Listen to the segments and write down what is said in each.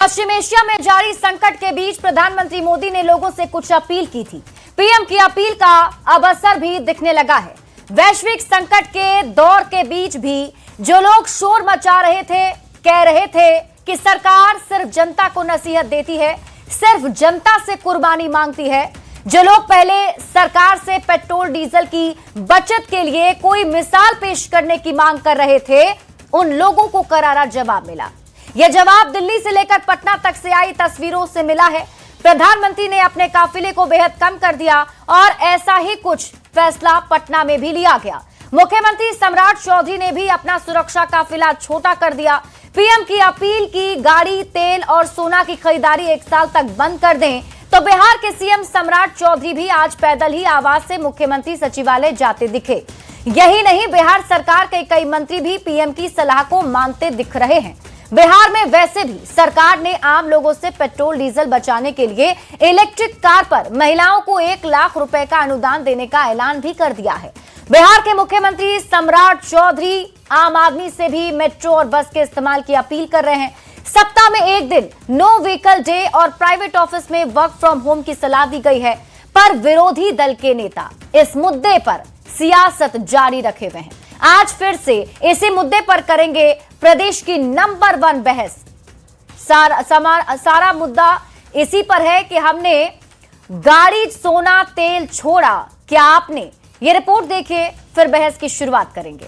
पश्चिम Asia में जारी संकट के बीच प्रधानमंत्री मोदी ने लोगों से कुछ अपील की थी। पीएम की अपील का अब असर भी दिखने लगा है। वैश्विक संकट के दौर के बीच भी जो लोग शोर मचा रहे थे, कह रहे थे कि सरकार सिर्फ जनता को नसीहत देती है, सिर्फ जनता से कुर्बानी मांगती है, जो लोग पहले सरकार से पेट्रोल डीजल की बचत के लिए कोई मिसाल पेश करने की मांग कर रहे थे, उन लोगों को करारा जवाब मिला। यह जवाब दिल्ली से लेकर पटना तक से आई तस्वीरों से मिला है। प्रधानमंत्री ने अपने काफिले को बेहद कम कर दिया और ऐसा ही कुछ फैसला पटना में भी लिया गया। मुख्यमंत्री सम्राट चौधरी ने भी अपना सुरक्षा काफिला छोटा कर दिया। पीएम की अपील की गाड़ी, तेल और सोना की खरीदारी 1 साल तक बंद कर दें, तो बिहार के सीएम सम्राट चौधरी भी आज पैदल ही आवास से मुख्यमंत्री सचिवालय जाते दिखे। यही नहीं, बिहार सरकार के कई मंत्री भी पीएम की सलाह को मानते दिख रहे हैं। बिहार में वैसे भी सरकार ने आम लोगों से पेट्रोल डीजल बचाने के लिए इलेक्ट्रिक कार पर महिलाओं को 1 लाख रुपए का अनुदान देने का ऐलान भी कर दिया है। बिहार के मुख्यमंत्री सम्राट चौधरी आम आदमी से भी मेट्रो और बस के इस्तेमाल की अपील कर रहे हैं। सप्ताह में 1 दिन नो व्हीकल डे और प्राइवेट ऑफिस में वर्क फ्रॉम होम की सलाह दी गई है, पर विरोधी दल के नेता इस मुद्दे पर सियासत जारी रखे हुए हैं। आज फिर से इसी मुद्दे पर करेंगे प्रदेश की नंबर 1 बहस। सारा मुद्दा इसी पर है कि हमने गाड़ी, सोना, तेल छोड़ा, क्या आपने? ये रिपोर्ट देखिए, फिर बहस की शुरुआत करेंगे।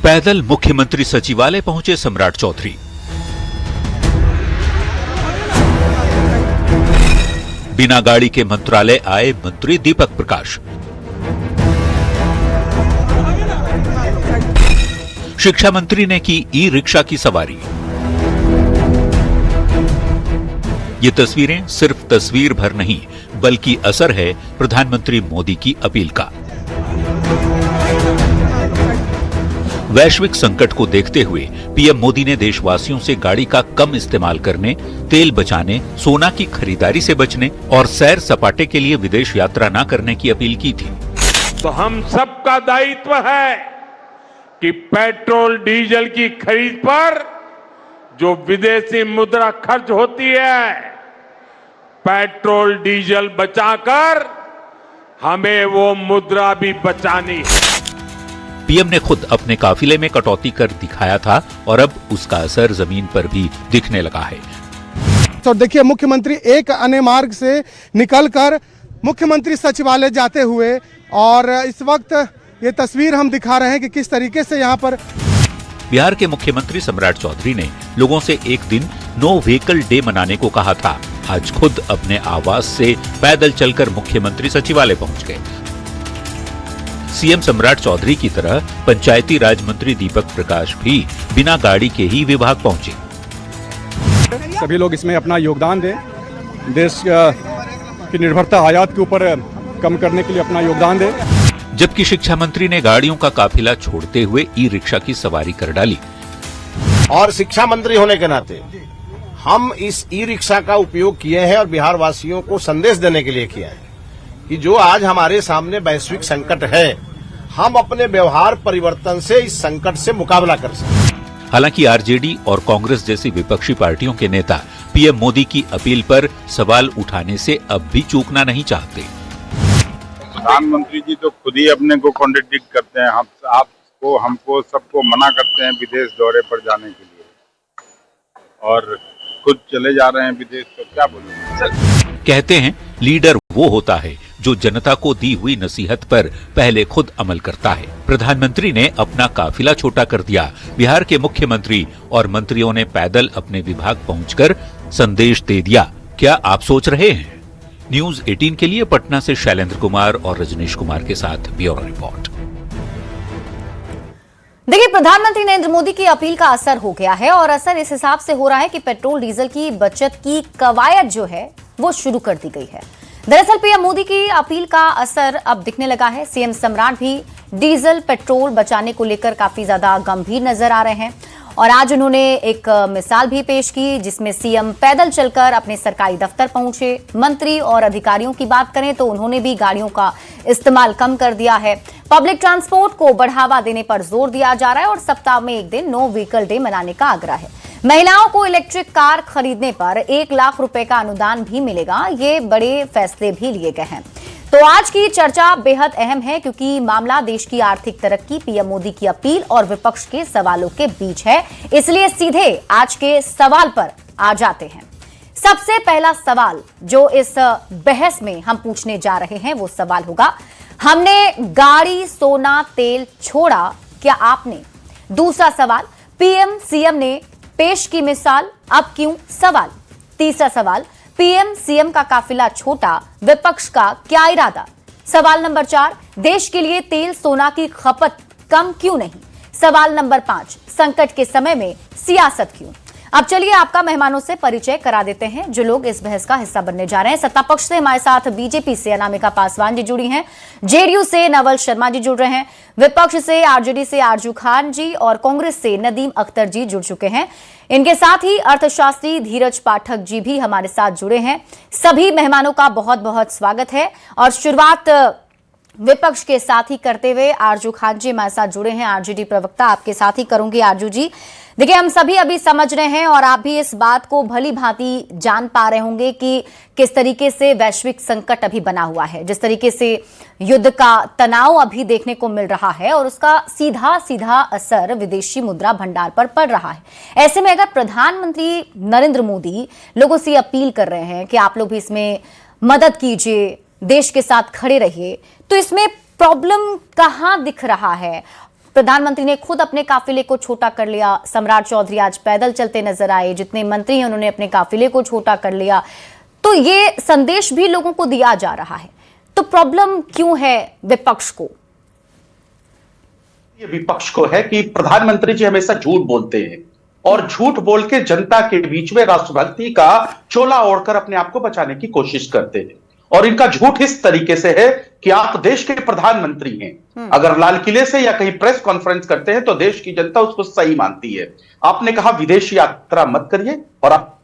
पैदल मुख्यमंत्री सचिवालय पहुंचे सम्राट चौधरी। बिना गाड़ी के मंत्रालय आए मंत्री दीपक प्रकाश। शिक्षा मंत्री ने की ई रिक्शा की सवारी। ये तस्वीरें सिर्फ तस्वीर भर नहीं, बल्कि असर है प्रधानमंत्री मोदी की अपील का। वैश्विक संकट को देखते हुए पीएम मोदी ने देशवासियों से गाड़ी का कम इस्तेमाल करने, तेल बचाने, सोना की खरीदारी से बचने और सैर सपाटे के लिए विदेश यात्रा न करने की अपील की थी। तो हम सबका दायित्व है कि पेट्रोल डीजल की खरीद पर जो विदेशी मुद्रा खर्च होती है, पेट्रोल डीजल बचाकर हमें वो मुद्रा भी बचानी है। पीएम ने खुद अपने काफिले में कटौती कर दिखाया था और अब उसका असर जमीन पर भी दिखने लगा है। तो देखिए, मुख्यमंत्री एक अन्य मार्ग से निकलकर मुख्यमंत्री सचिवालय जाते हुए, और इस वक्त ये तस्वीर हम दिखा रहे हैं कि किस तरीके से यहाँ पर बिहार के मुख्यमंत्री सम्राट चौधरी ने लोगों से 1 दिन नो व्हीकल डे मनाने को कहा था। आज खुद अपने आवास से पैदल चलकर मुख्यमंत्री सचिवालय पहुंच गए। सीएम सम्राट चौधरी की तरह पंचायती राज मंत्री दीपक प्रकाश भी बिना गाड़ी के ही विभाग पहुंचे। सभी लोग इसमें अपना योगदान दें, देश की निर्भरता आयात के ऊपर कम करने के लिए अपना योगदान दें। जबकि शिक्षा मंत्री ने गाड़ियों का काफिला छोड़ते हुए ई रिक्शा की सवारी कर डाली। और शिक्षा मंत्री होने के नाते हम इस ई रिक्शा का उपयोग किए हैं और बिहार वासियों को संदेश देने के लिए किया है कि जो आज हमारे सामने वैश्विक संकट है, हम अपने व्यवहार परिवर्तन से इस संकट से मुकाबला कर सकते। हालांकि आरजेडी और कांग्रेस जैसी विपक्षी पार्टियों के नेता पीएम मोदी की अपील पर सवाल उठाने से अब भी चूकना नहीं चाहते। प्रधानमंत्री जी तो खुद ही अपने को कॉन्ट्रडिक्ट करते हैं। आपको, हमको, सबको मना करते हैं विदेश दौरे पर जाने के लिए, और खुद चले जा रहे हैं विदेश, तो क्या बोलूं। कहते हैं लीडर वो होता है जो जनता को दी हुई नसीहत पर पहले खुद अमल करता है। प्रधानमंत्री ने अपना काफिला छोटा कर दिया। बिहार के मुख्यमंत्री और मंत्रियों ने पैदल अपने विभाग पहुंचकर संदेश दे दिया। क्या आप सोच रहे हैं? न्यूज 18 के लिए पटना से शैलेंद्र कुमार और रजनीश कुमार के साथ ब्यूरो रिपोर्ट। देखिए, प्रधानमंत्री नरेंद्र मोदी की अपील का असर हो गया है, और असर इस हिसाब से हो रहा है कि पेट्रोल डीजल की बचत की कवायद जो है वो शुरू कर दी गई है। दरअसल पीएम मोदी की अपील का असर अब दिखने लगा है। सीएम सम्राट भी डीजल, पेट्रोल बचाने को लेकर काफी ज्यादा गंभीर नजर आ रहे हैं, और आज उन्होंने एक मिसाल भी पेश की जिसमें सीएम पैदल चलकर अपने सरकारी दफ्तर पहुंचे। मंत्री और अधिकारियों की बात करें तो उन्होंने भी गाड़ियों का इस्तेमाल कम कर दिया है। पब्लिक ट्रांसपोर्ट को बढ़ावा देने पर जोर दिया जा रहा है और सप्ताह में 1 दिन नो व्हीकल डे मनाने का आग्रह है। महिलाओं को इलेक्ट्रिक कार खरीदने पर 1 लाख रुपए का अनुदान भी मिलेगा। ये बड़े फैसले भी लिए गए हैं। तो आज की चर्चा बेहद अहम है क्योंकि मामला देश की आर्थिक तरक्की, पीएम मोदी की अपील और विपक्ष के सवालों के बीच है। इसलिए सीधे आज के सवाल पर आ जाते हैं। सबसे पहला सवाल जो इस बहस में हम पूछने जा रहे हैं वो सवाल होगा, हमने गाड़ी, सोना, तेल छोड़ा, क्या आपने? दूसरा सवाल, पीएम सीएम ने पेश की मिसाल, अब क्यों सवाल? तीसरा सवाल, पीएम सीएम का काफिला छोटा, विपक्ष का क्या इरादा? सवाल नंबर 4, देश के लिए तेल सोना की खपत कम क्यों नहीं? सवाल नंबर 5, संकट के समय में सियासत क्यों? अब चलिए आपका मेहमानों से परिचय करा देते हैं जो लोग इस बहस का हिस्सा बनने जा रहे हैं। सत्ता पक्ष से हमारे साथ बीजेपी से अनामिका पासवान जी जुड़ी हैं, जेडीयू से नवल शर्मा जी जुड़ रहे हैं, विपक्ष से आरजेडी से आरजू खान जी और कांग्रेस से नदीम अख्तर जी जुड़ चुके हैं। इनके साथ ही अर्थशास्त्री धीरज पाठक जी भी हमारे साथ जुड़े हैं। सभी मेहमानों का बहुत बहुत स्वागत है और शुरुआत विपक्ष के साथ ही करते हुए आरजू खान जी हमारे साथ जुड़े हैं, आरजेडी प्रवक्ता, आपके साथ ही करूंगी। आरजू जी, देखिए हम सभी अभी समझ रहे हैं और आप भी इस बात को भली भांति जान पा रहे होंगे कि किस तरीके से वैश्विक संकट अभी बना हुआ है, जिस तरीके से युद्ध का तनाव अभी देखने को मिल रहा है और उसका सीधा सीधा असर विदेशी मुद्रा भंडार पर पड़ रहा है। ऐसे में अगर प्रधानमंत्री नरेंद्र मोदी लोगों से अपील कर रहे हैं कि आप लोग भी इसमें मदद कीजिए, देश के साथ खड़े रहिए, तो इसमें प्रॉब्लम कहां दिख रहा है? प्रधानमंत्री ने खुद अपने काफिले को छोटा कर लिया, सम्राट चौधरी आज पैदल चलते नजर आए, जितने मंत्री हैं उन्होंने अपने काफिले को छोटा कर लिया, तो ये संदेश भी लोगों को दिया जा रहा है। तो प्रॉब्लम क्यों है विपक्ष को? ये विपक्ष को है कि प्रधानमंत्री जी हमेशा झूठ बोलते हैं और झूठ बोल के जनता के बीच में राष्ट्रभक्ति का चोला ओढ़कर अपने आप को बचाने की कोशिश करते हैं। और इनका झूठ इस तरीके से है कि आप देश के प्रधानमंत्री हैं, अगर लाल किले से या कहीं प्रेस कॉन्फ्रेंस करते हैं तो देश की जनता उसको सही मानती है। आपने कहा विदेशी यात्रा मत करिए और आप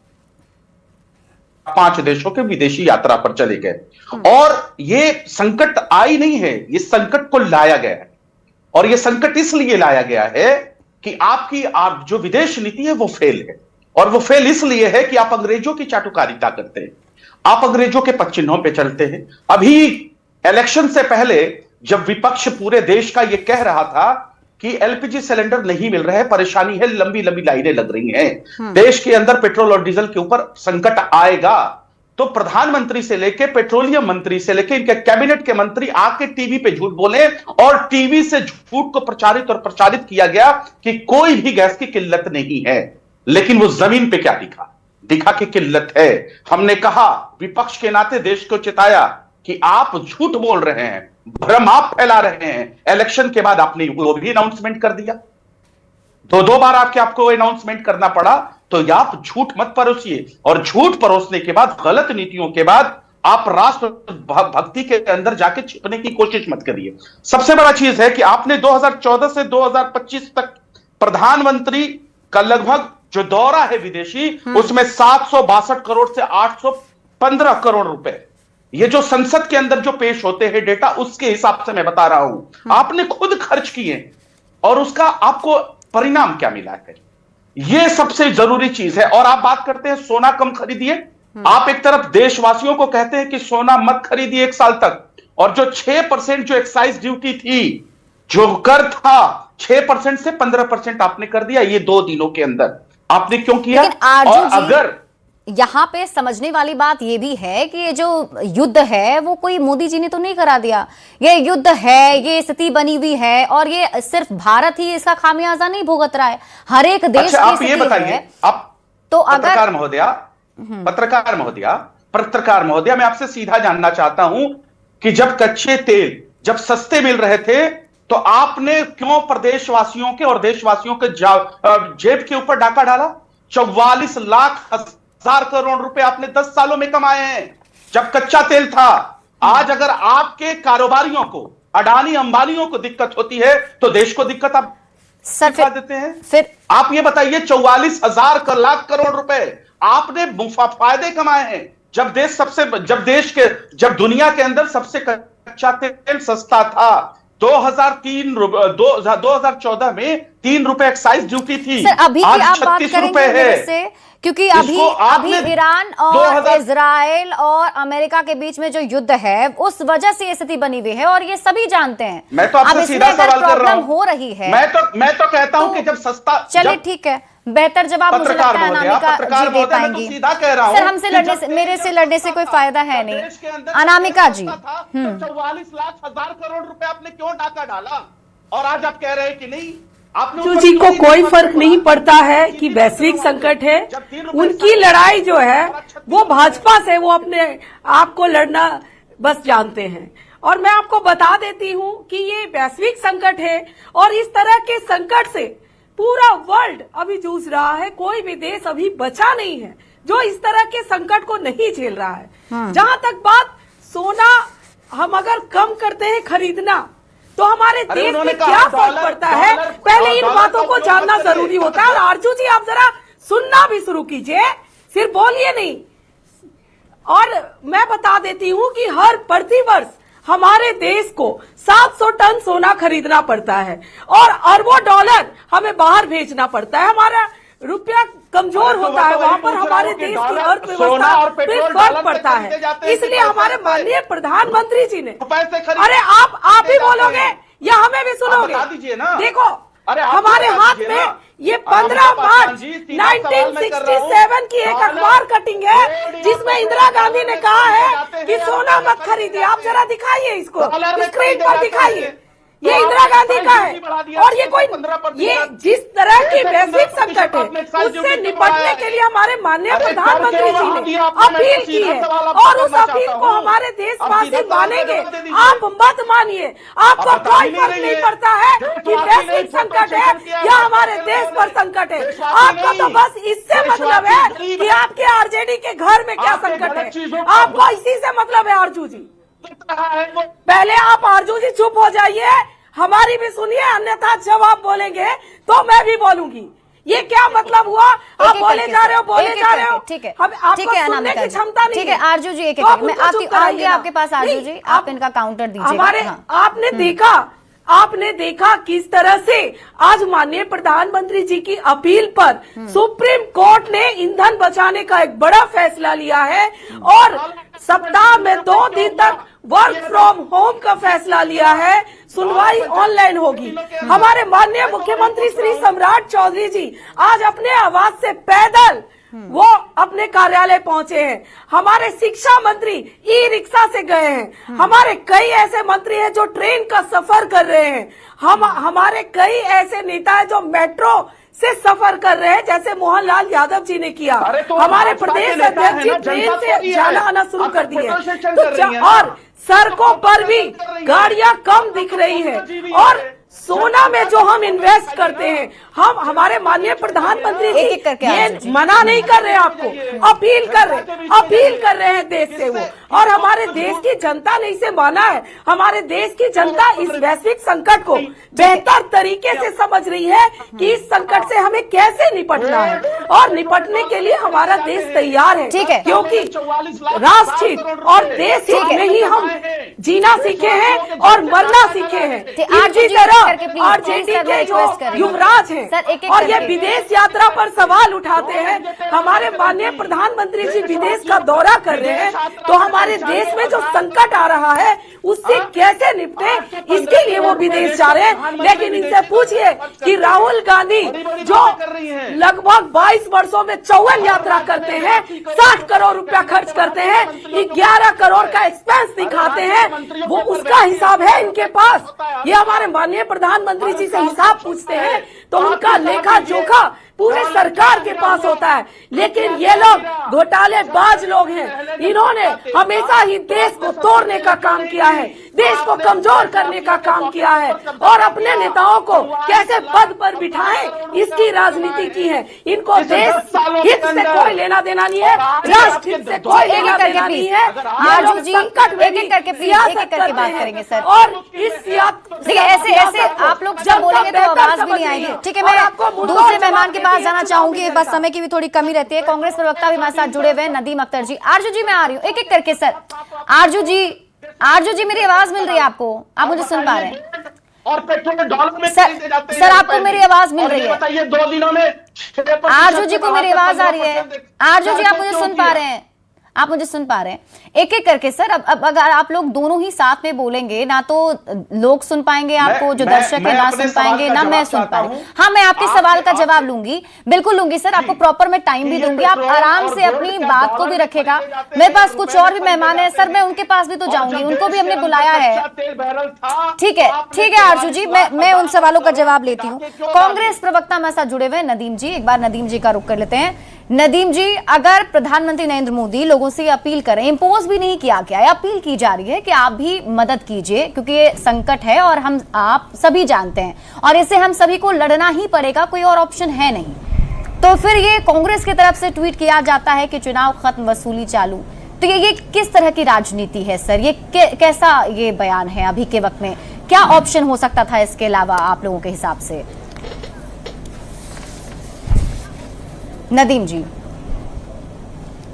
5 देशों के विदेशी यात्रा पर चले गए। और ये संकट आई नहीं है, ये संकट को लाया गया है। और ये संकट इसलिए लाया गया है कि आपकी जो विदेश नीति है वो फेल है। और वो फेल इसलिए है कि आप अंग्रेजों की चाटुकारिता करते हैं, आप अंग्रेजों के पदचिन्हों पे चलते हैं। अभी इलेक्शन से पहले जब विपक्ष पूरे देश का यह कह रहा था कि एलपीजी सिलेंडर नहीं मिल रहे, परेशानी है, लंबी लंबी लाइनें लग रही हैं, देश के अंदर पेट्रोल और डीजल के ऊपर संकट आएगा, तो प्रधानमंत्री से लेके पेट्रोलियम मंत्री से लेके इनके कैबिनेट के मंत्री आके टीवी पे झूठ बोले और टीवी से झूठ को प्रचारित किया गया कि कोई भी गैस की किल्लत नहीं है। लेकिन वो जमीन पे क्या दिखा कि किल्लत है। हमने कहा, विपक्ष के नाते देश को चिताया कि आप झूठ बोल रहे हैं, भ्रम आप फैला रहे हैं। इलेक्शन के बाद आपने वो भी अनाउंसमेंट कर दिया, 2 बार आपको अनाउंसमेंट करना पड़ा। तो आप झूठ मत परोसिए और झूठ परोसने के बाद, गलत नीतियों के बाद आप राष्ट्र भक्ति के अंदर जाके छिपने की कोशिश मत करिए। सबसे बड़ा चीज है कि आपने 2014 से 2025 तक प्रधानमंत्री का लगभग जो दौरा है विदेशी, उसमें 762 करोड़ से 815 करोड़ रुपए, ये जो संसद के अंदर जो पेश होते हैं डेटा, उसके हिसाब से मैं बता रहा हूं, आपने खुद खर्च किए और उसका आपको परिणाम क्या मिला है, ये सबसे जरूरी चीज है। और आप बात करते हैं सोना कम खरीदिए, आप एक तरफ देशवासियों को कहते हैं कि सोना मत खरीदिए 1 साल तक, और जो 6% जो एक्साइज ड्यूटी थी, जो कर था 6% से 15% आपने कर दिया ये 2 दिनों के अंदर। आपने क्यों किया? और अगर यहाँ पे समझने वाली बात ये भी है कि ये जो युद्ध है वो कोई मोदी जी ने तो नहीं करा दिया, ये युद्ध है, ये स्थिति बनी हुई है और ये सिर्फ भारत ही इसका खामियाजा नहीं भुगत रहा है, हर एक देश अच्छा, आप ये बताइए, आप तो पत्रकार महोदया मैं आपसे सीधा जानना चाहता हूं कि जब कच्चे तेल जब सस्ते मिल रहे थे तो आपने क्यों प्रदेशवासियों के और देशवासियों के जेब के ऊपर डाका डाला? 44 लाख हजार करोड़ रुपए आपने 10 सालों में कमाए हैं जब कच्चा तेल था। आज अगर आपके कारोबारियों को, अडानी अंबानियों को दिक्कत होती है तो देश को दिक्कत आप सर देते हैं। फिर आप ये बताइए, 44,000 लाख करोड़ रुपए आपने फायदे कमाए हैं जब दुनिया के अंदर सबसे कच्चा तेल सस्ता था। 2014 में 3 रुपए एक्साइज ड्यूटी थी। सर अभी आज की आप बात 36 करेंगे रुपए मेरे है। से, क्योंकि अभी ईरान और इजराइल और अमेरिका के बीच में जो युद्ध है उस वजह से ये स्थिति बनी हुई है और ये सभी जानते हैं। मैं तो आपसे सीधा सवाल कर रहा हूं। हो रही है मैं तो कहता हूं कि जब सस्ता, चलिए ठीक है, बेहतर जवाब मुझे लगता है अनामिका जी दे पाएंगी। सर हमसे लड़ने से, मेरे से लड़ने से कोई फायदा है नहीं। अनामिका जी 44 लाख हजार करोड़ रुपए आपने क्यों डाका डाला और आज आप कह रहे हैं कि नहीं? अर्जुन जी को कोई फर्क नहीं पड़ता है कि वैश्विक संकट है। उनकी लड़ाई जो है वो भाजपा से, वो अपने आप को लड़ना बस जानते हैं। और मैं आपको बता देती हूं कि ये वैश्विक संकट है और इस तरह के संकट से पूरा वर्ल्ड अभी जूझ रहा है। कोई भी देश अभी बचा नहीं है जो इस तरह के संकट को नहीं झेल रहा है। जहां तक बात सोना हम अगर कम करते हैं खरीदना तो हमारे देश में क्या फर्क पड़ता है, पहले इन बातों को जानना जरूरी होता है। और आरजू जी आप जरा सुनना भी शुरू कीजिए, सिर्फ बोलिए नहीं। और मैं बता देती हूं कि हर प्रतिवर्ष हमारे देश को 700 टन सोना खरीदना पड़ता है और अरबों डॉलर हमें बाहर भेजना पड़ता है। हमारा रुपया कमजोर होता है, वहां पर हमारे देश की अर्थव्यवस्था पे फर्क पड़ता है। इसलिए हमारे माननीय प्रधानमंत्री जी ने, अरे आप ही बोलोगे या हमें भी सुनोगे? देखो हमारे हाथ में ये 15 मार्च 1967 की एक अखबार कटिंग है जिसमें इंदिरा गांधी ने कहा है कि सोना मत खरीदिए। आप जरा दिखाइए इसको, स्क्रीन पर दिखाइए। ये इंदिरा गांधी का है और ये जिस तरह की वैश्विक संकट है उससे निपटने के लिए हमारे माननीय प्रधानमंत्री जी ने अपील की है और उस अपील को हमारे देशवासी मानेंगे। आप मत मानिए, आपको कोई फर्क नहीं पड़ता है कि वैश्विक संकट है या हमारे देश पर संकट है। आपको तो बस इससे मतलब है कि आपके आरजेडी के घर में क्या संकट है, आपको इसी से मतलब है। आरजू जी पहले आप आरजू जी चुप हो जाइए, हमारी भी सुनिए, अन्यथा जब आप बोलेंगे तो मैं भी बोलूंगी। ये क्या मतलब हुआ? आप बोले जा रहे हो, ठीक है, आपको सुनने की क्षमता नहीं। ठीक है आरजू जी, एक मैं आऊंगी आपके पास। आरजू जी आप इनका काउंटर दीजिए। हमारे आपने देखा किस तरह से आज माननीय प्रधानमंत्री जी की अपील पर सुप्रीम कोर्ट ने ईंधन बचाने का एक बड़ा फैसला लिया है और सप्ताह में 2 दिन तक वर्क फ्रॉम होम का फैसला लिया है। सुनवाई ऑनलाइन होगी। हमारे माननीय मुख्यमंत्री श्री सम्राट चौधरी जी आज अपने आवास से पैदल वो अपने कार्यालय पहुंचे हैं। हमारे शिक्षा मंत्री ई रिक्शा से गए हैं। हमारे कई ऐसे मंत्री हैं जो ट्रेन का सफर कर रहे हैं। हमारे कई ऐसे नेता हैं जो मेट्रो से सफर कर रहे हैं, जैसे मोहनलाल यादव जी ने किया। हमारे प्रदेश अध्यक्ष जी ट्रेन से जाना आना शुरू कर दिए और सड़कों पर भी गाड़ियां कम दिख रही है। और सोना में जो हम इन्वेस्ट करते हैं, हम हमारे माननीय प्रधानमंत्री जी ये मना नहीं कर रहे, आपको अपील कर रहे हैं देश से वो। और हमारे देश की जनता ने इसे माना है। हमारे देश की जनता इस वैश्विक संकट को बेहतर तरीके से समझ रही है कि इस संकट से हमें कैसे निपटना है और निपटने के लिए हमारा देश तैयार है। ठीक है, क्योंकि राष्ट्र हित और देश हित में ही हम जीना सीखे हैं और मरना सीखे हैं। इसी तरह आरजेडी के जो युवराज हैं और ये विदेश यात्रा पर सवाल उठाते हैं, हमारे माननीय प्रधानमंत्री जी विदेश का दौरा कर रहे हैं, तो हमारे देश में जो संकट आ रहा है उससे कैसे निपटे, इसके लिए वो विदेश जा रहे हैं। लेकिन इनसे पूछिए कि राहुल गांधी जो लगभग 22 वर्षों में 54 यात्रा करते हैं, 60 करोड़ रुपया खर्च करते हैं, 11 करोड़ का एक्सपेंस दिखाते हैं, वो उसका हिसाब है इनके पास। ये हमारे माननीय प्रधानमंत्री जी से हिसाब पूछते हैं तो उनका लेखा जोखा पूरे सरकार के पास होता है। लेकिन ये लोग घोटालेबाज लोग हैं। इन्होंने हमेशा ही देश को तोड़ने का काम किया है, देश को कमजोर करने का काम किया है और अपने नेताओं को कैसे पद पर बिठाएं इसकी राजनीति की है। इनको देश हित से कोई लेना देना नहीं है, राष्ट्र हित से कोई लेना देना नहीं है। आरजू जी एक एक करके बात करेंगे सर। और इस ऐसे आप लोग जब बोलेंगे तो आवाज भी नहीं आएगी। ठीक है, मैं दूसरे मेहमान के पास जाना चाहूंगी, बस समय की भी थोड़ी कमी रहती है। कांग्रेस प्रवक्ता भी हमारे साथ जुड़े हुए हैं, नदीम अख्तर जी। आरजू जी मैं आ रही हूँ एक एक करके सर। आरजू जी मेरी आवाज मिल रही है आपको? आप मुझे सुन पा रहे हैं? और पेट्रोल डॉलर में सर, खरीदे जाते हैं। सर आपको मेरी आवाज मिल रही है? बताइए 2 दिनों में 6% आरजू जी को मेरी आवाज आ रही है? आरजू जी आप मुझे सुन पा रहे हैं? आप मुझे सुन पा रहे हैं? एक एक करके सर, अब अगर आप लोग दोनों ही साथ में बोलेंगे ना तो लोग सुन पाएंगे आपको, जो दर्शक है ना सुन पाएंगे ना मैं सुन पा रही। हाँ, मैं आपके सवाल का जवाब लूंगी, बिल्कुल लूंगी सर, आपको प्रॉपर मैं टाइम भी दूंगी, आप आराम से अपनी बात को भी रखेगा। मेरे पास कुछ और भी मेहमान है सर, मैं उनके पास भी तो जाऊंगी, उनको भी हमने बुलाया है। ठीक है आरजू जी, मैं उन सवालों का जवाब लेती हूँ। कांग्रेस प्रवक्ता हमारे साथ जुड़े हुए हैं नदीम जी, एक बार नदीम जी का रुख कर लेते हैं। नदीम जी, अगर प्रधानमंत्री नरेंद्र मोदी लोगों से अपील करें, इंपोज भी नहीं किया गया है, अपील की जा रही है कि आप भी मदद कीजिए क्योंकि ये संकट है और हम आप सभी जानते हैं और इससे हम सभी को लड़ना ही पड़ेगा, कोई और ऑप्शन है नहीं, तो फिर ये कांग्रेस की तरफ से ट्वीट किया जाता है कि चुनाव खत्म वसूली चालू, तो ये किस तरह की राजनीति है सर? ये कैसा ये बयान है अभी के वक्त में? क्या ऑप्शन हो सकता था इसके अलावा आप लोगों के हिसाब से? नदीम जी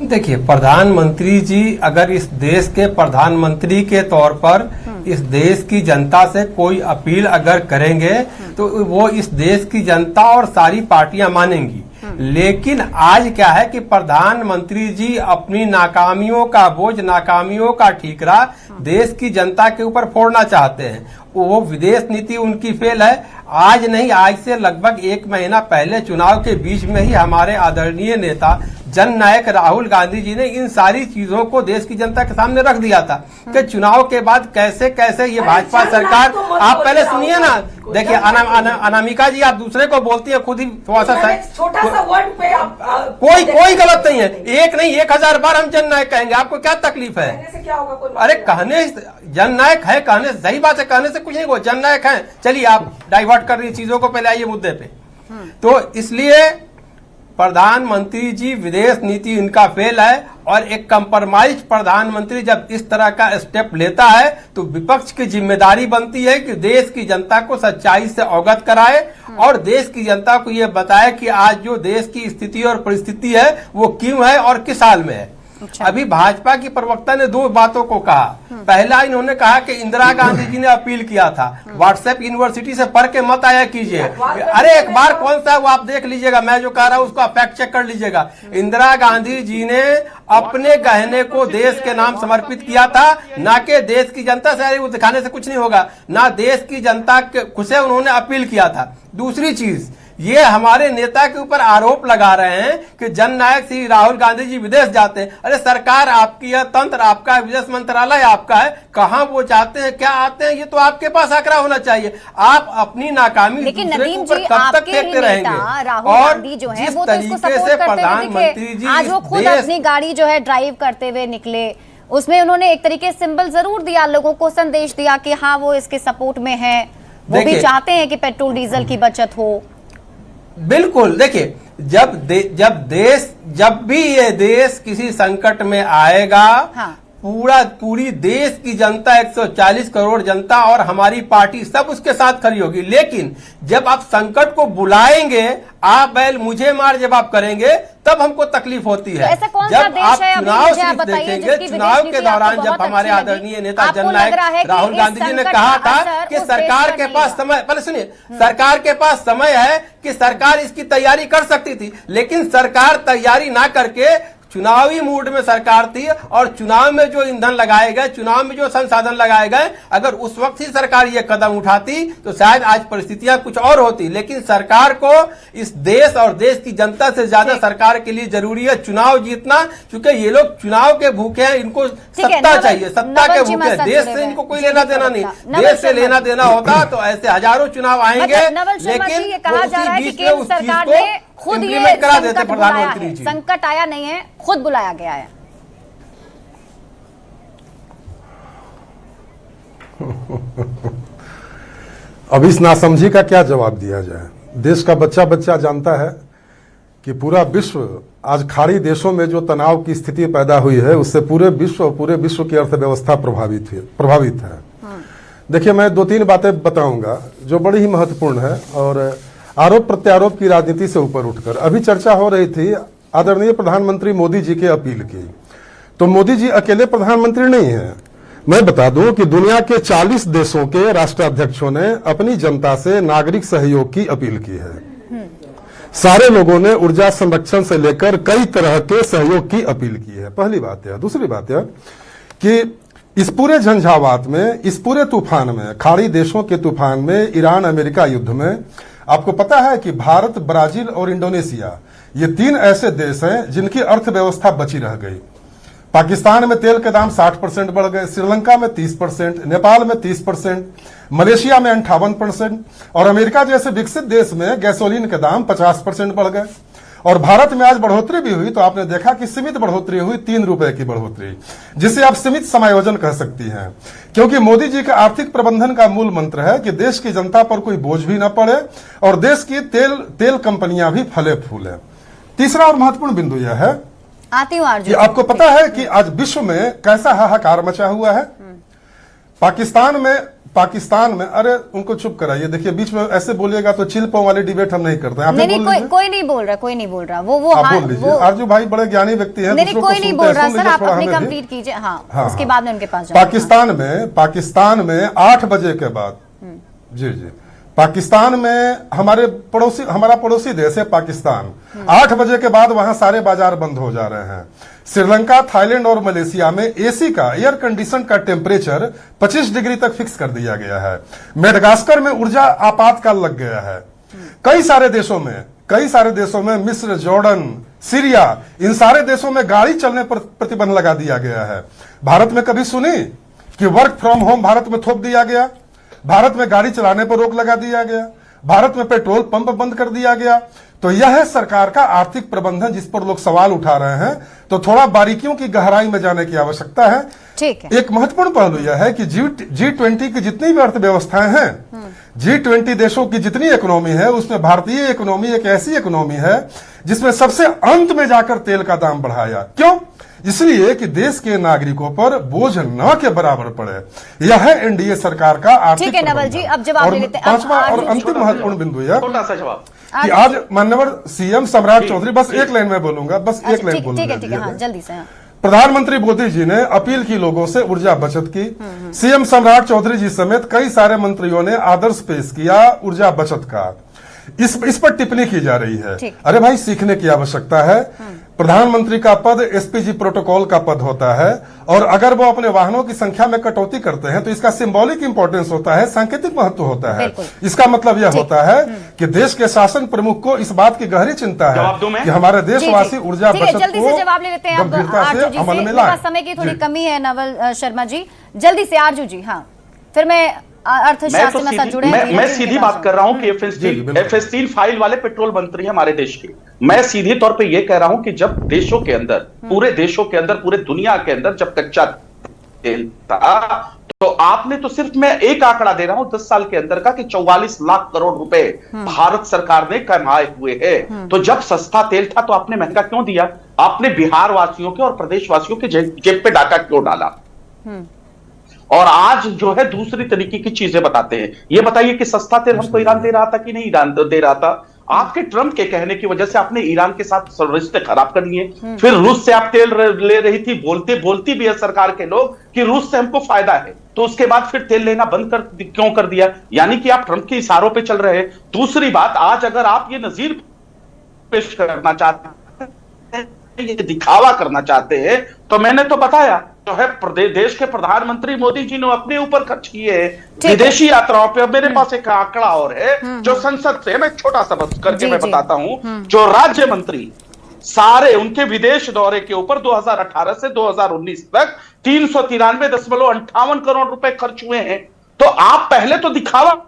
देखिए, प्रधानमंत्री जी अगर इस देश के प्रधानमंत्री के तौर पर इस देश की जनता से कोई अपील अगर करेंगे तो वो इस देश की जनता और सारी पार्टियां मानेंगी। लेकिन आज क्या है कि प्रधानमंत्री जी अपनी नाकामियों का बोझ, नाकामियों का ठीकरा देश की जनता के ऊपर फोड़ना चाहते हैं। वो विदेश नीति उनकी फेल है। आज नहीं, आज से लगभग 1 महीना पहले चुनाव के बीच में ही हमारे आदरणीय नेता जननायक राहुल गांधी जी ने इन सारी चीजों को देश की जनता के सामने रख दिया था कि चुनाव के बाद कैसे कैसे ये भाजपा सरकार, आप पहले सुनिए ना, देखिए अनामिका जी आप दूसरे को बोलती है, खुद ही थोड़ा सा छोटा सा वर्ड पे कोई गलत नहीं है। एक नहीं 1000 बार हम जननायक कहेंगे, आपको क्या तकलीफ है? कहने से क्या होगा? अरे कहने जननायक है, कहने सही बात है, कहने से कुछ नहीं हो, जननायक है। चलिए आप डाइवर्ट कर रही चीजों को, पहले आइए मुद्दे पे। तो इसलिए प्रधानमंत्री जी विदेश नीति इनका फेल है और एक कंप्रोमाइज प्रधानमंत्री जब इस तरह का स्टेप लेता है तो विपक्ष की जिम्मेदारी बनती है कि देश की जनता को सच्चाई से अवगत कराए और देश की जनता को ये बताए कि आज जो देश की स्थिति और परिस्थिति है वो क्यों है और किस हाल में है। अच्छा। अभी भाजपा की प्रवक्ता ने 2 बातों को कहा। पहला इन्होंने कहा कि इंदिरा गांधी जी ने अपील किया था व्हाट्सएप यूनिवर्सिटी से पढ़ के मत आया कीजिए। अरे एक बार कौन सा है वो आप देख लीजिएगा, मैं जो कह रहा हूं उसको आप फैक्ट चेक कर लीजिएगा। इंदिरा गांधी जी ने अपने गहने को देश के नाम समर्पित किया था, ना कि देश की जनता से। वो दिखाने से कुछ नहीं होगा, ना देश की जनता से उन्होंने अपील किया था। दूसरी चीज, ये हमारे नेता के ऊपर आरोप लगा रहे हैं कि जननायक श्री राहुल गांधी जी विदेश जाते हैं। अरे सरकार आपकी है, तंत्र आपका है, विदेश मंत्रालय आपका है, कहां वो जाते हैं, क्या आते हैं, ये तो आपके पास आंकड़ा होना चाहिए। आप अपनी नाकामी लेकिन दूसरे के नदीम ऊपर जी, कब तक आपके ही देखते नेता रहेंगे? राहुल गांधी जो है वो तो इसको सपोर्ट करते हुए दिखे। आज वो खुद अपनी गाड़ी जो है ड्राइव करते हुए निकले, उसमें उन्होंने एक तरीके से सिंबल जरूर दिया, लोगों को संदेश दिया कि हाँ वो इसके सपोर्ट में है, वो भी चाहते हैं कि पेट्रोल डीजल की बचत हो। बिल्कुल, देखिए जब भी ये देश किसी संकट में आएगा, हाँ। पूरी देश की जनता 140 करोड़ जनता और हमारी पार्टी सब उसके साथ खड़ी होगी। लेकिन जब आप संकट को बुलाएंगे, आप बैल मुझे मार जब आप करेंगे तब हमको तकलीफ होती है। तो जब आप चुनाव सिर्फ देखेंगे, चुनाव के दौरान जब हमारे आदरणीय नेता जननायक राहुल गांधी जी ने कहा था कि सरकार के पास समय, पहले सुनिए, सरकार के पास समय है कि सरकार इसकी तैयारी कर सकती थी, लेकिन सरकार तैयारी ना करके चुनावी मूड में सरकार थी और चुनाव में जो ईंधन लगाए गए, चुनाव में जो संसाधन लगाए गए, अगर उस वक्त ही सरकार ये कदम उठाती तो शायद आज परिस्थितियां कुछ और होती। लेकिन सरकार को इस देश और देश की जनता से ज्यादा सरकार के लिए जरूरी है चुनाव जीतना, क्योंकि ये लोग चुनाव के भूखे हैं, इनको सत्ता चाहिए, सत्ता के भूखे। देश से इनको कोई लेना देना नहीं, देश से लेना देना होता तो ऐसे हजारों चुनाव आएंगे, लेकिन उसी बीच में उस चीज को खुद ये करा देते प्रधानमंत्री जी। संकट आया नहीं है, खुद बुलाया गया है। अब इस नासमझी का क्या जवाब दिया जाए? देश का बच्चा बच्चा जानता है कि पूरा विश्व आज खाड़ी देशों में जो तनाव की स्थिति पैदा हुई है उससे पूरे विश्व की अर्थव्यवस्था प्रभावित है। देखिए, मैं 2-3 बातें बताऊंगा जो बड़ी ही महत्वपूर्ण है और आरोप प्रत्यारोप की राजनीति से ऊपर उठकर अभी चर्चा हो रही थी आदरणीय प्रधानमंत्री मोदी जी के अपील की। तो मोदी जी अकेले प्रधानमंत्री नहीं है, मैं बता दूं कि दुनिया के 40 देशों के राष्ट्राध्यक्षों ने अपनी जनता से नागरिक सहयोग की अपील की है। सारे लोगों ने ऊर्जा संरक्षण से लेकर कई तरह के सहयोग की अपील की है। पहली बात यह। दूसरी बात यह कि इस पूरे झंझावात में, इस पूरे तूफान में, खाड़ी देशों के तूफान में, ईरान अमेरिका युद्ध में आपको पता है कि भारत, ब्राजील और इंडोनेशिया ये 3 ऐसे देश हैं जिनकी अर्थव्यवस्था बची रह गई। पाकिस्तान में तेल के दाम 60% बढ़ गए, श्रीलंका में 30%, नेपाल में 30%, मलेशिया में 58% और अमेरिका जैसे विकसित देश में गैसोलीन के दाम 50% बढ़ गए। और भारत में आज बढ़ोतरी भी हुई तो आपने देखा कि सीमित बढ़ोतरी हुई, 3 रुपए की बढ़ोतरी, जिसे आप सीमित समायोजन कह सकती हैं। क्योंकि मोदी जी का आर्थिक प्रबंधन का मूल मंत्र है कि देश की जनता पर कोई बोझ भी न पड़े और देश की तेल कंपनियां भी फले फूले। तीसरा और महत्वपूर्ण बिंदु यह है आती हूँ कि आपको पता है कि आज विश्व में कैसा हाहाकार मचा हुआ है। पाकिस्तान में अरे उनको चुप कराइए। देखिए बीच में ऐसे बोलिएगा तो चिलपों वाली डिबेट हम नहीं करते हैं। कोई नहीं बोल रहा वो आप बोल लीजिए। आरजू भाई बड़े ज्ञानी व्यक्ति हैं। नहीं, कोई नहीं बोल रहा सर, आप अपनी कंप्लीट कीजिए। हाँ, उसके बाद में उनके पास पाकिस्तान में 8 बजे के बाद जी पाकिस्तान में हमारा पड़ोसी देश है पाकिस्तान। 8 बजे के बाद वहां सारे बाजार बंद हो जा रहे हैं। श्रीलंका, थाईलैंड और मलेशिया में एसी का, एयर कंडीशन का टेम्परेचर 25 डिग्री तक फिक्स कर दिया गया है। मेडागास्कर में ऊर्जा आपातकाल लग गया है। कई सारे देशों में मिस्र, जॉर्डन, सीरिया, इन सारे देशों में गाड़ी चलने पर प्रतिबंध लगा दिया गया है। भारत में कभी सुनी कि वर्क फ्रॉम होम भारत में थोप दिया गया? भारत में गाड़ी चलाने पर रोक लगा दिया गया। भारत में पेट्रोल पंप बंद कर दिया गया। तो यह है सरकार का आर्थिक प्रबंधन जिस पर लोग सवाल उठा रहे हैं। तो थोड़ा बारीकियों की गहराई में जाने की आवश्यकता है। ठीक है। एक महत्वपूर्ण पहलू यह है कि G20 की जितनी भी अर्थव्यवस्थाएं हैं, G20 देशों की जितनी इकोनॉमी है, उसमें भारतीय इकोनॉमी एक ऐसी इकोनॉमी है जिसमें सबसे अंत में जाकर तेल का दाम बढ़ाया। क्यों? इसलिए कि देश के नागरिकों पर बोझ न के बराबर पड़े। यह है एनडीए सरकार का आर्थिक। ठीक है नवल जी, अब जवाब ले लेते हैं। पांचवा और अंतिम महत्वपूर्ण बिंदु यह छोटा सा जवाब कि आज माननीय सीएम सम्राट चौधरी, बस एक लाइन में बोलूंगा, बस एक लाइन बोलूंगा। ठीक है, जल्दी से। प्रधानमंत्री मोदी जी ने अपील की लोगों से ऊर्जा बचत की। सीएम सम्राट चौधरी जी समेत कई सारे मंत्रियों ने आदर्श पेश किया ऊर्जा बचत का। इस पर टिप्पणी की जा रही है। अरे भाई, सीखने की आवश्यकता है। प्रधानमंत्री का पद एसपीजी प्रोटोकॉल का पद होता है और अगर वो अपने वाहनों की संख्या में कटौती करते हैं तो इसका सिंबॉलिक इंपॉर्टेंस होता है, सांकेतिक महत्व होता है। इसका मतलब यह होता है कि देश के शासन प्रमुख को इस बात की गहरी चिंता है कि हमारे देशवासी ऊर्जा बचत को जवाब ले लेते हैं गंभीरता से अमल में लाएं। समय की थोड़ी कमी है नवल शर्मा जी, जल्दी से आरजू जी। हाँ, फिर मैं अर्थशास्त्र में साथ जुड़े हैं। मैं सीधी बात कर रहा हूं कि F-16 फाइल वाले पेट्रोल मंत्री हैं हमारे देश के। मैं सीधे तौर पे ये कह रहा हूं कि जब देशों के अंदर, पूरे देशों के अंदर, पूरे दुनिया के अंदर जब कच्चा तेल था तो आपने तो सिर्फ, मैं एक आंकड़ा दे रहा हूं 10 साल के अंदर का, कि 44 लाख करोड़ रुपए भारत सरकार ने कमाए हुए हैं। तो जब सस्ता तेल था तो आपने महंगा क्यों दिया? आपने बिहार वासियों के और प्रदेश वासियों के जेब पे डाका क्यों डाला? और आज जो है दूसरी तरीके की चीजें बताते हैं। ये बताइए कि सस्ता तेल हमको ईरान दे रहा था कि नहीं ईरान दे रहा था? आपके ट्रंप के कहने की वजह से आपने ईरान के साथ रिश्ते खराब कर लिए। फिर रूस से आप तेल ले रही थी, बोलती भी है सरकार के लोग कि रूस से हमको फायदा है, तो उसके बाद फिर तेल लेना बंद क्यों कर दिया? यानी कि आप ट्रंप के इशारों पर चल रहे हैं। दूसरी बात, आज अगर आप ये नजीर पेश करना चाहते हैं, ये दिखावा करना चाहते हैं, तो मैंने तो बताया जो है देश के प्रधानमंत्री मोदी जी ने अपने ऊपर खर्च किए विदेशी यात्राओं पे। अब मेरे पास एक आंकड़ा और है जो संसद से, मैं छोटा सा बस करके मैं बताता हूं, जो राज्य मंत्री सारे उनके विदेश दौरे के ऊपर 2018 से 2019 तक 393.58 करोड़ रुपए खर्च हुए हैं। तो आप पहले तो दिखावा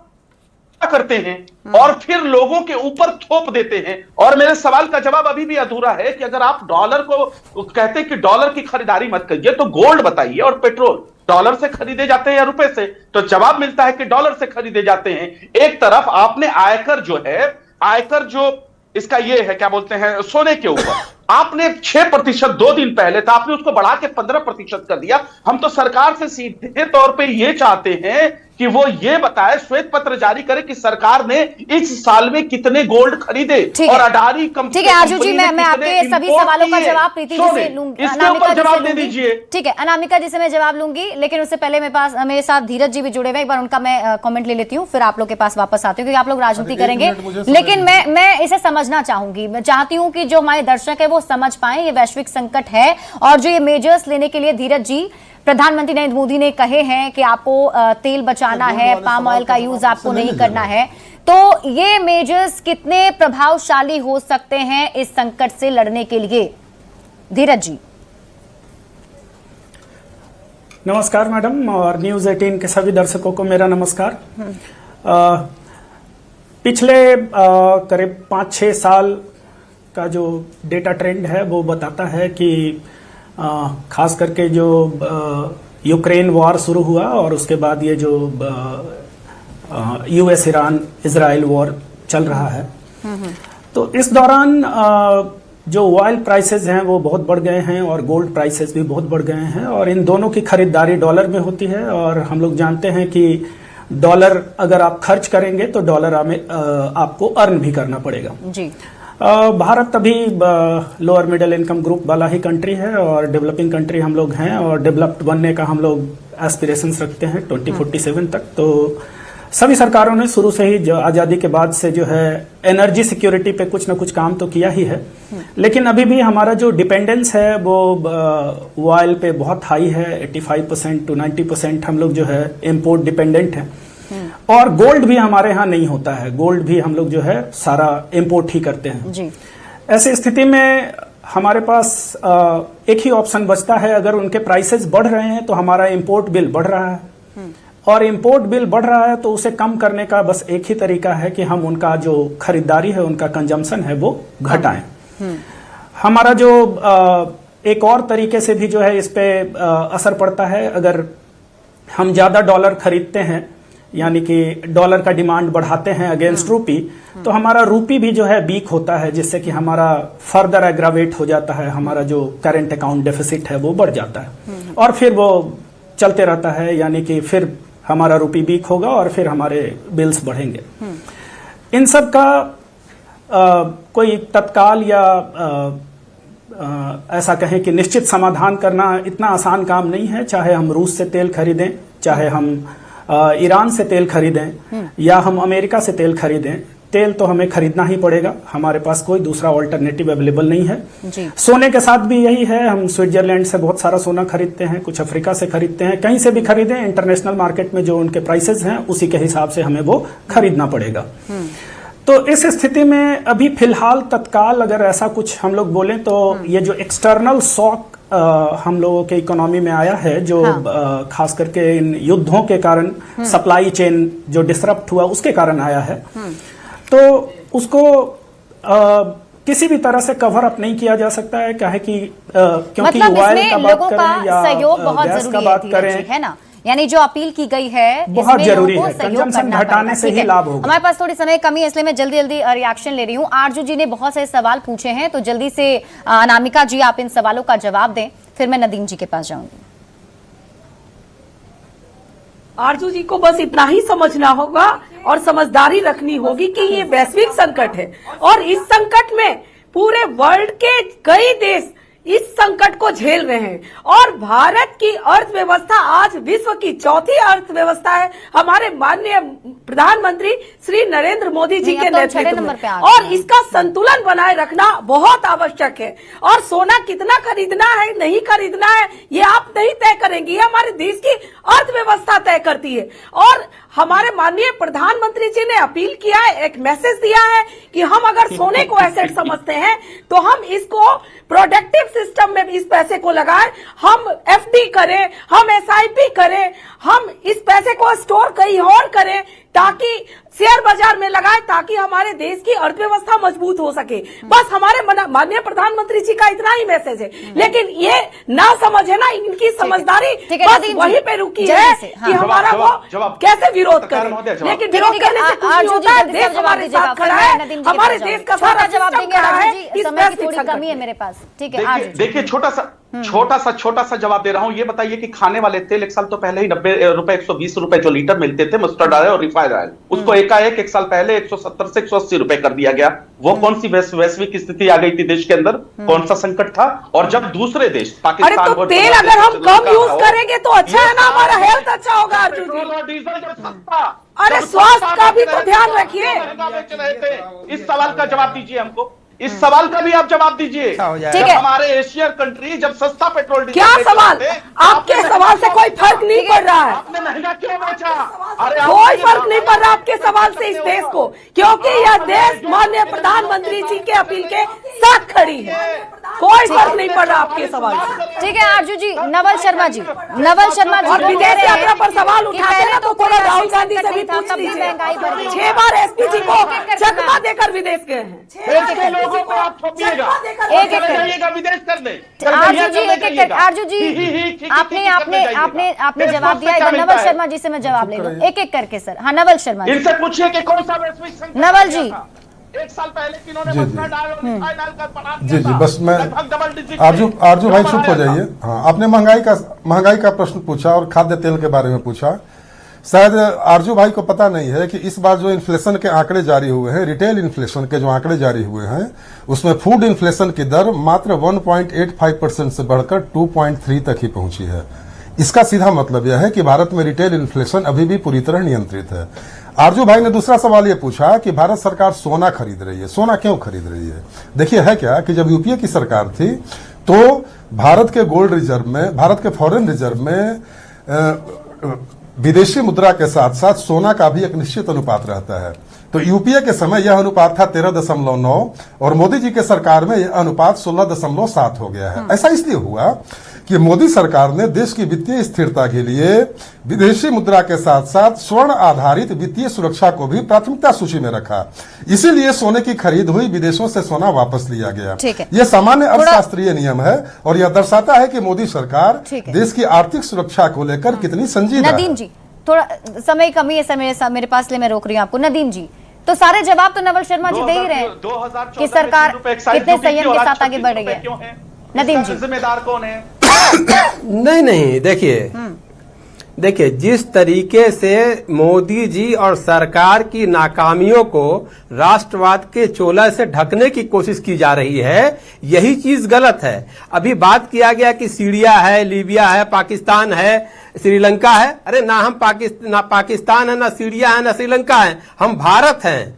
करते हैं और फिर लोगों के ऊपर थोप देते हैं। और मेरे सवाल का जवाब अभी भी अधूरा है कि अगर आप डॉलर को कहते हैं कि डॉलर की खरीदारी मत करिए, तो गोल्ड बताइए और पेट्रोल डॉलर से खरीदे जाते हैं या रुपए से? तो जवाब मिलता है कि डॉलर से खरीदे जाते हैं। एक तरफ आपने आयकर जो इसका ये है, क्या बोलते हैं, सोने के ऊपर आपने 6% 2 दिन पहले था, आपने उसको बढ़ा के 15% कर दिया। हम तो सरकार से सीधे तौर पे ये चाहते हैं कि वो ये बताए, श्वेत पत्र जारी करे कि सरकार ने इस साल में कितने गोल्ड खरीदे और अडानी कंपनी। ठीक है आरजू जी, मैं आपके सभी सवालों का जवाब प्रीति जी से लूंगी, इसके जवाब दे दीजिए। ठीक है, अनामिका जी से मैं जवाब लूंगी, लेकिन उससे पहले मेरे साथ धीरज जी भी जुड़े हुए, एक बार उनका मैं कमेंट ले लेती हूँ, फिर आप लोग के पास वापस आती हूँ, क्योंकि आप लोग राजनीति करेंगे। लेकिन मैं इसे समझना चाहूंगी, मैं चाहती हूँ कि जो हमारे दर्शक है वो समझ पाए ये वैश्विक संकट है, और जो ये मेजर्स लेने के लिए धीरज जी प्रधानमंत्री नरेंद्र मोदी ने कहे हैं कि आपको तेल बचाना है, पाम ऑयल का यूज आपको नहीं करना है, तो ये मेजर्स कितने प्रभावशाली हो सकते हैं इस संकट से लड़ने के लिए? धीरज जी। नमस्कार मैडम, और न्यूज 18 के सभी दर्शकों को मेरा नमस्कार। पिछले करीब 5-6 साल का जो डेटा ट्रेंड है वो बताता है कि खास करके जो यूक्रेन वॉर शुरू हुआ और उसके बाद ये जो यूएस ईरान इजराइल वॉर चल रहा है, तो इस दौरान जो ऑयल प्राइसेस हैं वो बहुत बढ़ गए हैं और गोल्ड प्राइसेस भी बहुत बढ़ गए हैं, और इन दोनों की खरीदारी डॉलर में होती है, और हम लोग जानते हैं कि डॉलर अगर आप खर्च करेंगे तो डॉलर आपको अर्न भी करना पड़ेगा जी। भारत अभी लोअर मिडिल इनकम ग्रुप वाला ही कंट्री है और डेवलपिंग कंट्री हम लोग हैं, और डेवलप्ड बनने का हम लोग एस्पिरेशंस रखते हैं 2047 तक। तो सभी सरकारों ने शुरू से ही जो आज़ादी के बाद से जो है एनर्जी सिक्योरिटी पे कुछ ना कुछ काम तो किया ही है, लेकिन अभी भी हमारा जो डिपेंडेंस है वो ऑयल पे बहुत हाई है। 85% to 90% हम लोग जो है इम्पोर्ट डिपेंडेंट है, और गोल्ड भी हमारे यहाँ नहीं होता है, गोल्ड भी हम लोग जो है सारा इम्पोर्ट ही करते हैं जी। ऐसी स्थिति में हमारे पास एक ही ऑप्शन बचता है, अगर उनके प्राइसेस बढ़ रहे हैं तो हमारा इम्पोर्ट बिल बढ़ रहा है, और इम्पोर्ट बिल बढ़ रहा है तो उसे कम करने का बस एक ही तरीका है कि हम उनका जो खरीदारी है, उनका कंजम्पशन है वो घटाएं। हमारा जो एक और तरीके से भी जो है इस पे असर पड़ता है, अगर हम ज्यादा डॉलर खरीदते हैं यानी कि डॉलर का डिमांड बढ़ाते हैं अगेंस्ट रूपी, तो हमारा रूपी भी जो है वीक होता है, जिससे कि हमारा फर्दर एग्रावेट हो जाता है, हमारा जो करंट अकाउंट डेफिसिट है वो बढ़ जाता है, और फिर वो चलते रहता है, यानी कि फिर हमारा रूपी वीक होगा और फिर हमारे बिल्स बढ़ेंगे। इन सब का कोई तत्काल या ऐसा कहें कि निश्चित समाधान करना इतना आसान काम नहीं है। चाहे हम रूस से तेल खरीदें, चाहे हम ईरान से तेल खरीदें, या हम अमेरिका से तेल खरीदें, तेल तो हमें खरीदना ही पड़ेगा, हमारे पास कोई दूसरा ऑल्टरनेटिव अवेलेबल नहीं है जी। सोने के साथ भी यही है, हम स्विट्जरलैंड से बहुत सारा सोना खरीदते हैं, कुछ अफ्रीका से खरीदते हैं, कहीं से भी खरीदें, इंटरनेशनल मार्केट में जो उनके प्राइसेस हैं उसी के हिसाब से हमें वो खरीदना पड़ेगा। तो इस स्थिति में अभी फिलहाल तत्काल अगर ऐसा कुछ हम लोग बोलें तो ये जो एक्सटर्नल शॉक हम लोगों के इकोनॉमी में आया है, जो खास करके इन युद्धों के कारण सप्लाई चेन जो डिसरप्ट हुआ उसके कारण आया है, तो उसको किसी भी तरह से कवर अप नहीं किया जा सकता है, क्या है कि क्योंकि मतलब ऑयल का बात करें या सहयोग बहुत गैस का जरूरी बात करें, है ना, यानी जो अपील की गई है बहुत जरूरी है, कंजम्पशन घटाने से ही लाभ होगा। हमारे पास थोड़ी समय कमी है, इसलिए मैं जल्दी जल्दी रिएक्शन ले रही हूँ। आरजू जी ने बहुत सारे सवाल पूछे हैं, तो जल्दी से अनामिका जी आप इन सवालों का जवाब दें, फिर मैं नदीम जी के पास जाऊंगी। आरजू जी को बस इतना ही समझना होगा और समझदारी रखनी होगी कि ये वैश्विक संकट है, और इस संकट में पूरे वर्ल्ड के कई देश इस संकट को झेल रहे हैं, और भारत की अर्थव्यवस्था आज विश्व की चौथी अर्थव्यवस्था है हमारे माननीय प्रधानमंत्री श्री नरेंद्र मोदी जी के नेतृत्व में, और इसका संतुलन बनाए रखना बहुत आवश्यक है। और सोना कितना खरीदना है नहीं खरीदना है ये आप नहीं तय करेंगे, ये हमारे देश की अर्थव्यवस्था तय करती है। और हमारे माननीय प्रधानमंत्री जी ने अपील किया है, एक मैसेज दिया है कि हम अगर सोने को एसेट समझते हैं तो हम इसको प्रोडक्टिव सिस्टम में इस पैसे को लगाएं, हम एफडी करें, हम एसआईपी करें, हम इस पैसे को स्टोर कहीं और करें, ताकि शेयर बाजार में लगाए, ताकि हमारे देश की अर्थव्यवस्था मजबूत हो सके। बस हमारे माननीय प्रधानमंत्री जी का इतना ही मैसेज है, लेकिन ये ना समझ है ना, इनकी समझदारी बस वहीं पे रुकी है कि हमारा वो कैसे विरोध करें, लेकिन विरोध करने से कुछ नहीं होता है। देश हमारे साथ खड़ा है, हमारे देश का सारा जवाब खड़ा है। समय की थोड़ी कमी है मेरे पास, ठीक है। देखिए छोटा सा छोटा सा जवाब दे रहा हूं। ये बताइए कि खाने वाले तेल एक साल तो पहले ही 90 रुपए 120 रुपए जो लीटर मिलते थे मस्टर्ड ऑयल और रिफाइंड ऑयल, उसको एकाएक एक साल पहले 170 से 180 रुपए कर दिया गया। वो कौन सी वैश्विक स्थिति आ गई थी देश के अंदर, कौन सा संकट था? और जब दूसरे देश पाकिस्तान, अरे तो तेल अगर हम कम यूज करेंगे तो अच्छा है ना, हमारा हेल्थ अच्छा होगा अर्जुन जी। डीजल जब सस्ता, अरे स्वास्थ्य का भी तो ध्यान रखिए। बेच रहे थे। इस सवाल का जवाब दीजिए हमको, इस सवाल का भी आप जवाब दीजिए। ठीक है, हमारे एशियन कंट्री जब सस्ता पेट्रोल डीजल क्या सवाल? आपके सवाल से कोई फर्क नहीं पड़ रहा है। आपने महंगा क्यों बेचा? अरे कोई फर्क नहीं पड़ रहा आपके सवाल से इस देश को, क्योंकि यह देश माननीय प्रधानमंत्री जी के अपील के साथ खड़ी है। कोई फर्क नहीं पड़ रहा आपके सवाल से। ठीक है आरजू जी, नवल शर्मा जी और विदेश यात्रा पर सवाल उठाते हैं तो थोड़ा राहुल गांधी से भी पूछ लीजिए। 6 बार एसपी जी को चकमा देकर विदेश गए हैं। लोगों को आप थोपिएगा, एक एक जाइएगा विदेश कर दे। आरजू जी एक एक करके, आरजू जी आपने जवाब दिया। इधर नवल शर्मा जी से मैं जवाब ले लूं एक एक करके। सर हाँ नवल शर्मा जी, इनसे पूछिए कि कौन सा वैश्विक संकट नवल जी एक साल पहले किन्होंने मस्टर्ड ऑयल और रिफाइंड ऑयल का बढ़ा जी दिया था। बस मैं डबल डिजिट आरजू भाई चुप हो जाइए। हाँ, आपने महंगाई का प्रश्न पूछा और खाद्य तेल के बारे में पूछा। शायद आरजू भाई को पता नहीं है कि इस बार जो इन्फ्लेशन के आंकड़े जारी हुए हैं, रिटेल इन्फ्लेशन के जो आंकड़े जारी हुए हैं, उसमें फूड इन्फ्लेशन की दर मात्र 1.85% से बढ़कर 2.3 तक ही पहुंची है। इसका सीधा मतलब यह है कि भारत में रिटेल इन्फ्लेशन अभी भी पूरी तरह नियंत्रित है। आरजू भाई ने दूसरा सवाल यह पूछा कि भारत सरकार सोना खरीद रही है। सोना क्यों खरीद रही है? देखिए है क्या कि जब यूपीए की सरकार थी तो भारत के गोल्ड रिजर्व में, भारत के फॉरेन रिजर्व में विदेशी मुद्रा के साथ साथ सोना का भी एक निश्चित अनुपात रहता है। तो यूपीए के समय यह अनुपात था 13.9 और मोदी जी के सरकार में यह अनुपात 16.7 हो गया है। ऐसा इसलिए हुआ कि मोदी सरकार ने देश की वित्तीय स्थिरता के लिए विदेशी मुद्रा के साथ साथ स्वर्ण आधारित वित्तीय सुरक्षा को भी प्राथमिकता सूची में रखा। इसीलिए सोने की खरीद हुई, विदेशों से सोना वापस लिया गया। यह सामान्य अर्थशास्त्रीय नियम है और यह दर्शाता है कि मोदी सरकार देश की आर्थिक सुरक्षा को लेकर कितनी संजीदा है। नदीम जी थोड़ा समय कमी है, मेरे पास इसलिए मैं रोक रही हूँ आपको। नदीम जी तो सारे जवाब तो नवल शर्मा जी दे ही रहे हैं कि सरकार कितने संयम के साथ आगे बढ़ रही है। नदीम जी जिम्मेदार कौन है? नहीं देखिए जिस तरीके से मोदी जी और सरकार की नाकामियों को राष्ट्रवाद के चोला से ढकने की कोशिश की जा रही है, यही चीज गलत है। अभी बात किया गया कि सीरिया है, लीबिया है, पाकिस्तान है, श्रीलंका है। अरे ना हम पाकिस्तान है, ना सीरिया है, ना श्रीलंका है, हम भारत हैं।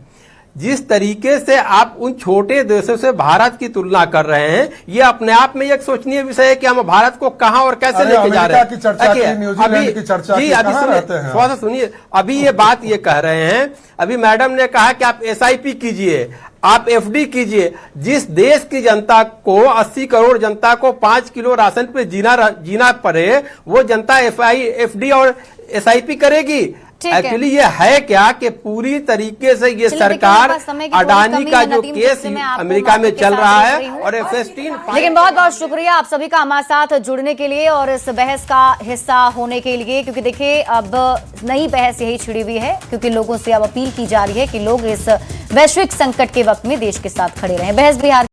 जिस तरीके से आप उन छोटे देशों से भारत की तुलना कर रहे हैं, ये अपने आप में एक सोचनीय विषय है कि हम भारत को कहां और कैसे लेके जा रहे हैं। अभी सुनिए, अभी ये बात ये कह रहे हैं, अभी मैडम ने कहा कि आप SIP कीजिए, आप FD कीजिए। जिस देश की जनता को 80 करोड़ जनता को 5 किलो राशन पे जीना पड़े, वो जनता FD और SIP करेगी। एक्चुअली ये है क्या कि पूरी तरीके से ये सरकार अडानी का जो केस अमेरिका में चल रहा है और F-16। लेकिन बहुत बहुत शुक्रिया आप सभी का हमारे साथ जुड़ने के लिए और इस बहस का हिस्सा होने के लिए, क्योंकि देखिए अब नई बहस यही छिड़ी हुई है, क्योंकि लोगों से अब अपील की जा रही है कि लोग इस वैश्विक संकट के वक्त में देश के साथ खड़े रहें। बहस बिहार